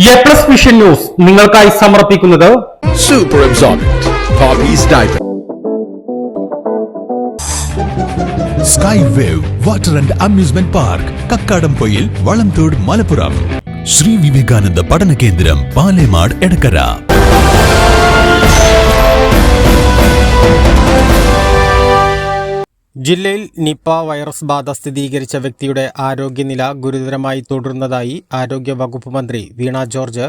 A+ vision news നിങ്ങൾക്കായി സമർപ്പിക്കുന്നത് Super Absorbent Poppy's Diaper. Sky Wave Water and Amusement Park, Kakkadampoyil, Valamthode, Malappuram. Shri Vivekananda പഠന കേന്ദ്രം, പാലേമാട്, എടക്കര. ജില്ലയിൽ നിപ വൈറസ് ബാധ സ്ഥിരീകരിച്ച വ്യക്തിയുടെ ആരോഗ്യനില ഗുരുതരമായി തുടരുന്നതായി ആരോഗ്യ വകുപ്പ് മന്ത്രി വീണ ജോർജ്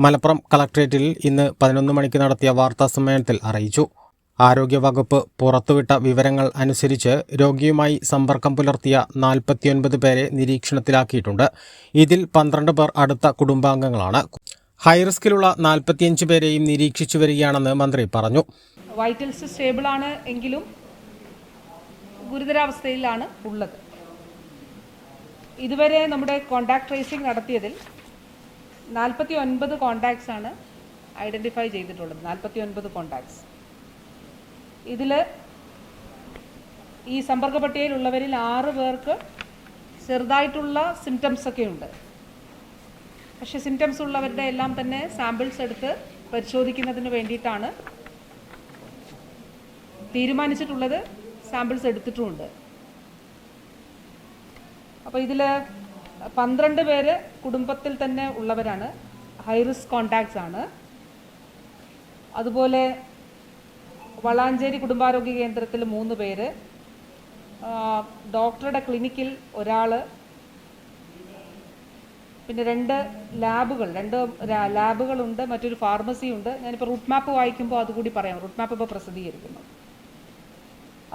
മലപ്പുറം കളക്ട്രേറ്റിൽ ഇന്ന് 11 മണിക്ക് നടത്തിയ വാർത്താസമ്മേളനത്തിൽ അറിയിച്ചു. ആരോഗ്യവകുപ്പ് പുറത്തുവിട്ട വിവരങ്ങൾ അനുസരിച്ച് രോഗിയുമായി സമ്പർക്കം പുലർത്തിയ 49 പേരെ നിരീക്ഷണത്തിലാക്കിയിട്ടുണ്ട്. ഇതിൽ 12 പേർ അടുത്ത കുടുംബാംഗങ്ങളാണ്. ഹൈറിസ്കിലുള്ള 45 പേരെയും നിരീക്ഷിച്ചു വരികയാണെന്ന് മന്ത്രി പറഞ്ഞു. വൈറ്റൽസ് സ്റ്റേബിൾ ആണ് എങ്കിലും ഗുരുതരാവസ്ഥയിലാണ് ഉള്ളത്. ഇതുവരെ നമ്മുടെ കോണ്ടാക്ട് ട്രേസിംഗ് നടത്തിയതിൽ 49 കോണ്ടാക്ട്സ് ആണ് ഐഡൻറ്റിഫൈ ചെയ്തിട്ടുള്ളത്. 49 കോണ്ടാക്ട്സ്. ഇതിൽ ഈ സമ്പർക്ക പട്ടികയിലുള്ളവരിൽ 6 പേർക്ക് ചെറുതായിട്ടുള്ള സിംറ്റംസ് ഒക്കെ ഉണ്ട്. പക്ഷേ സിംറ്റംസ് ഉള്ളവരുടെ എല്ലാം തന്നെ സാമ്പിൾസ് എടുത്ത് പരിശോധിക്കുന്നതിന് വേണ്ടിയിട്ടാണ് തീരുമാനിച്ചിട്ടുള്ളത്. സാമ്പിൾസ് എടുത്തിട്ടുമുണ്ട്. അപ്പോൾ ഇതിൽ 12 പേര് കുടുംബത്തിൽ തന്നെ ഉള്ളവരാണ്, ഹൈറിസ്ക് കോണ്ടാക്ട്സ് ആണ്. അതുപോലെ വളാഞ്ചേരി കുടുംബാരോഗ്യ കേന്ദ്രത്തിൽ 3 പേര്, ഡോക്ടറുടെ ക്ലിനിക്കിൽ ഒരാൾ, പിന്നെ 2 ലാബുകളുണ്ട്, മറ്റൊരു ഫാർമസി ഉണ്ട്. ഞാനിപ്പോൾ റൂട്ട് മാപ്പ് വായിക്കുമ്പോൾ അതുകൂടി പറയാം. റൂട്ട് മാപ്പ് ഇപ്പോൾ പ്രസിദ്ധീകരിക്കുന്നു.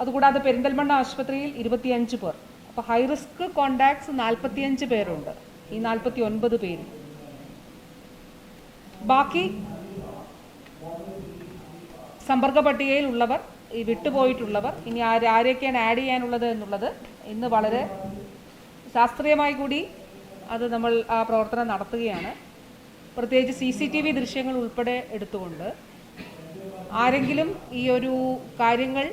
അതുകൂടാതെ പെരിന്തൽമണ്ണ ആശുപത്രിയിൽ 25 പേർ. അപ്പോൾ ഹൈറിസ്ക് കോണ്ടാക്ട്സ് 45 പേരുണ്ട്. ഈ 49 പേര് ബാക്കി സമ്പർക്ക പട്ടികയിൽ ഉള്ളവർ, ഈ വിട്ടുപോയിട്ടുള്ളവർ, ഇനി ആരെയൊക്കെയാണ് ആഡ് ചെയ്യാനുള്ളത് എന്നുള്ളത് ഇന്ന് വളരെ ശാസ്ത്രീയമായി കൂടി അത് നമ്മൾ ആ പ്രവർത്തനം നടത്തുകയാണ്. പ്രത്യേകിച്ച് CCTV ദൃശ്യങ്ങൾ ഉൾപ്പെടെ എടുത്തുകൊണ്ട് ആരെങ്കിലും ഈ ഒരു കാര്യങ്ങൾ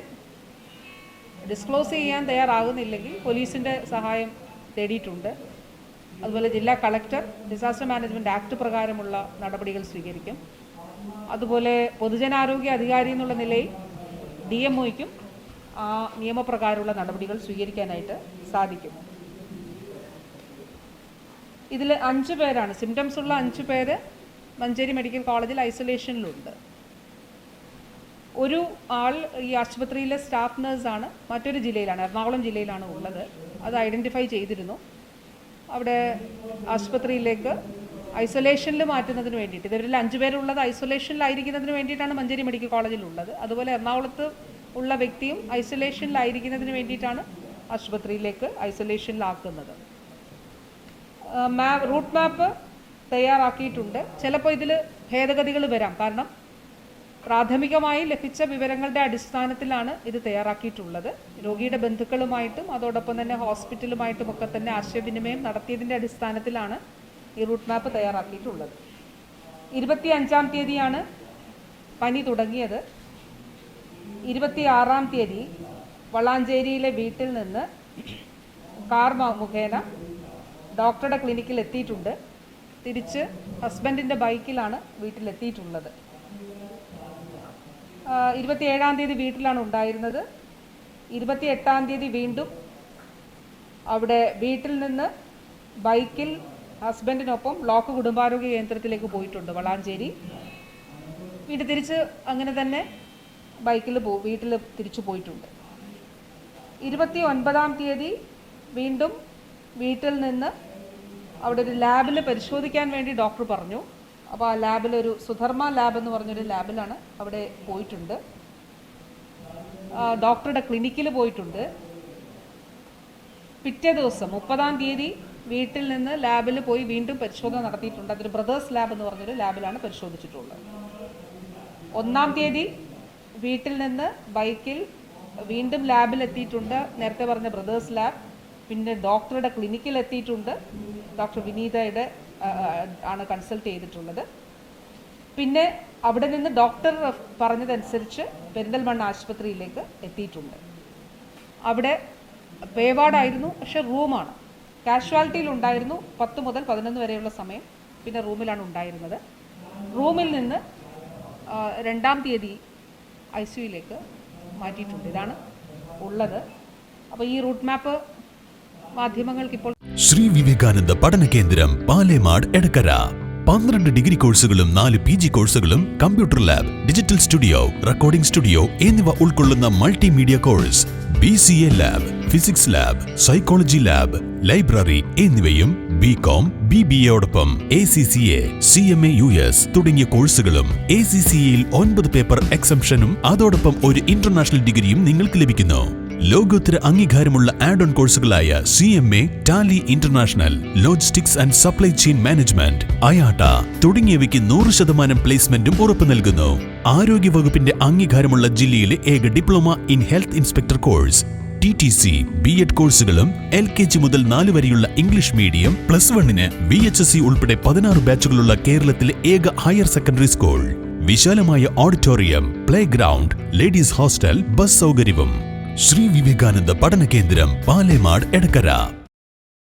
ഡിസ്ക്ലോസ് ചെയ്യാൻ തയ്യാറാകുന്നില്ലെങ്കിൽ പോലീസിൻ്റെ സഹായം തേടിയിട്ടുണ്ട്. അതുപോലെ ജില്ലാ കളക്ടർ ഡിസാസ്റ്റർ മാനേജ്മെൻറ്റ് ആക്ട് പ്രകാരമുള്ള നടപടികൾ സ്വീകരിക്കും. അതുപോലെ പൊതുജനാരോഗ്യ അധികാരി എന്നുള്ള നിലയിൽ DMOയ്ക്കും ആ നിയമപ്രകാരമുള്ള നടപടികൾ സ്വീകരിക്കാനായിട്ട് സാധിക്കും. ഇതിൽ 5 പേരാണ്, സിംറ്റംസ് ഉള്ള 5 പേര് മഞ്ചേരി മെഡിക്കൽ കോളേജിൽ ഐസൊലേഷനിലുണ്ട്. ഒരു ആൾ ഈ ആശുപത്രിയിലെ സ്റ്റാഫ് നഴ്സാണ്, മറ്റൊരു ജില്ലയിലാണ്, എറണാകുളം ജില്ലയിലാണ് ഉള്ളത്. അത് ഐഡൻറ്റിഫൈ ചെയ്തിരുന്നു. അവിടെ ആശുപത്രിയിലേക്ക് ഐസൊലേഷനിൽ മാറ്റുന്നതിന് വേണ്ടിയിട്ട്, ഇവരിൽ 5 പേരുള്ളത് ഐസൊലേഷനിലായിരിക്കുന്നതിന് വേണ്ടിയിട്ടാണ് മഞ്ചേരി മെഡിക്കൽ കോളേജിലുള്ളത്. അതുപോലെ എറണാകുളത്ത് ഉള്ള വ്യക്തിയും ഐസൊലേഷനിലായിരിക്കുന്നതിന് വേണ്ടിയിട്ടാണ് ആശുപത്രിയിലേക്ക് ഐസൊലേഷനിലാക്കുന്നത്. റൂട്ട് മാപ്പ് തയ്യാറാക്കിയിട്ടുണ്ട്. ചിലപ്പോൾ ഇതിൽ ഭേദഗതികൾ വരാം. കാരണം പ്രാഥമികമായി ലഭിച്ച വിവരങ്ങളുടെ അടിസ്ഥാനത്തിലാണ് ഇത് തയ്യാറാക്കിയിട്ടുള്ളത്. രോഗിയുടെ ബന്ധുക്കളുമായിട്ടും അതോടൊപ്പം തന്നെ ഹോസ്പിറ്റലുമായിട്ടുമൊക്കെ തന്നെ ആശയവിനിമയം നടത്തിയതിൻ്റെ അടിസ്ഥാനത്തിലാണ് ഈ റൂട്ട് മാപ്പ് തയ്യാറാക്കിയിട്ടുള്ളത്. 25-ാം തീയതിയാണ് പനി തുടങ്ങിയത്. 26-ാം തീയതി വളാഞ്ചേരിയിലെ വീട്ടിൽ നിന്ന് കാർ മുഖേന ഡോക്ടറുടെ ക്ലിനിക്കിൽ എത്തിയിട്ടുണ്ട്. തിരിച്ച് ഹസ്ബൻഡിൻ്റെ ബൈക്കിലാണ് വീട്ടിലെത്തിയിട്ടുള്ളത്. 27-ാം തീയതി വീട്ടിലാണ് ഉണ്ടായിരുന്നത്. 28-ാം തീയതി വീണ്ടും അവിടെ വീട്ടിൽ നിന്ന് ബൈക്കിൽ ഹസ്ബൻഡിനൊപ്പം ബ്ലോക്ക് കുടുംബാരോഗ്യ കേന്ദ്രത്തിലേക്ക് പോയിട്ടുണ്ട് വളാഞ്ചേരി. വീട്ടിൽ തിരിച്ച് അങ്ങനെ തന്നെ ബൈക്കിൽ വീട്ടിൽ തിരിച്ചു പോയിട്ടുണ്ട്. 29-ാം തീയതി വീണ്ടും വീട്ടിൽ നിന്ന് അവിടെ ഒരു ലാബിൽ പരിശോധിക്കാൻ വേണ്ടി ഡോക്ടർ പറഞ്ഞു. അപ്പോൾ ആ ലാബിലൊരു സുധർമ്മ ലാബ് എന്ന് പറഞ്ഞൊരു ലാബിലാണ് അവിടെ പോയിട്ടുണ്ട്. ഡോക്ടറുടെ ക്ലിനിക്കിൽ പോയിട്ടുണ്ട്. പിറ്റേ ദിവസം 30-ാം തീയതി വീട്ടിൽ നിന്ന് ലാബിൽ പോയി വീണ്ടും പരിശോധന നടത്തിയിട്ടുണ്ട്. അതൊരു ബ്രദേഴ്സ് ലാബ് എന്ന് പറഞ്ഞൊരു ലാബിലാണ് പരിശോധിച്ചിട്ടുള്ളത്. 1-ാം തീയതി വീട്ടിൽ നിന്ന് ബൈക്കിൽ വീണ്ടും ലാബിൽ എത്തിയിട്ടുണ്ട്. നേരത്തെ പറഞ്ഞ ബ്രദേഴ്സ് ലാബ്. പിന്നെ ഡോക്ടറുടെ ക്ലിനിക്കിൽ എത്തിയിട്ടുണ്ട്. ഡോക്ടർ വിനീതയുടെ ആണ് കൺസൾട്ട് ചെയ്തിട്ടുള്ളത്. പിന്നെ അവിടെ നിന്ന് ഡോക്ടർ പറഞ്ഞതനുസരിച്ച് പെരിന്തൽമണ്ണ ആശുപത്രിയിലേക്ക് എത്തിയിട്ടുണ്ട്. അവിടെ പേവാർഡായിരുന്നു, പക്ഷെ റൂമാണ്. കാഷ്വാലിറ്റിയിൽ ഉണ്ടായിരുന്നു 10 മുതൽ 11 വരെയുള്ള സമയം പിന്നെ റൂമിലാണ് ഉണ്ടായിരുന്നത്. റൂമിൽ നിന്ന് 2-ാം തീയതി ICUയിലേക്ക് മാറ്റിയിട്ടുണ്ട്. ഇതാണ് ഉള്ളത്. അപ്പോൾ ഈ റൂട്ട് മാപ്പ് മാധ്യമങ്ങൾക്ക് ഇപ്പോൾ ശ്രീ വിവേകാനന്ദ പഠന കേന്ദ്രം പാലേമാട് എടക്കര 12 ഡിഗ്രി കോഴ്സുകളും 4 PG കോഴ്സുകളും computer lab, digital studio, recording studio എന്നിവ ഉൾക്കൊള്ളുന്ന multimedia course, BCA lab, physics lab, psychology lab, library എന്നിവയും BCom, BBAയോടൊപ്പം ACCA, CMA US തുടങ്ങിയ കോഴ്സുകളും ACCAയിൽ 9 പേപ്പർ എക്സംഷനും അതോടൊപ്പം ഒരു ഇന്റർനാഷണൽ ഡിഗ്രിയും നിങ്ങൾക്ക് ലഭിക്കുന്നു. ലോകോത്തര അംഗീകാരമുള്ള ആഡ് ഓൺ കോഴ്സുകളായ CMA, Tally international, logistics and supply chain management, IATA തുടങ്ങിയവയ്ക്ക് 100% പ്ലേസ്മെന്റും ഉറപ്പു നൽകുന്നു. ആരോഗ്യ വകുപ്പിന്റെ അംഗീകാരമുള്ള ജില്ലയിലെ ഏക diploma in health inspector course, TTC, B.Ed കോഴ്സുകളും LKG മുതൽ 4 വരെയുള്ള ഇംഗ്ലീഷ് മീഡിയം, +1-ന് VHSC ഉൾപ്പെടെ 16 ബാച്ചുകളുള്ള കേരളത്തിലെ ഏക ഹയർ സെക്കൻഡറി സ്കൂൾ, വിശാലമായ auditorium, play ground, ladies hostel, bus സൗകര്യവും. ശ്രീ വിവേകാനന്ദ പഠന കേന്ദ്രം പാലേമാട് എടക്കര.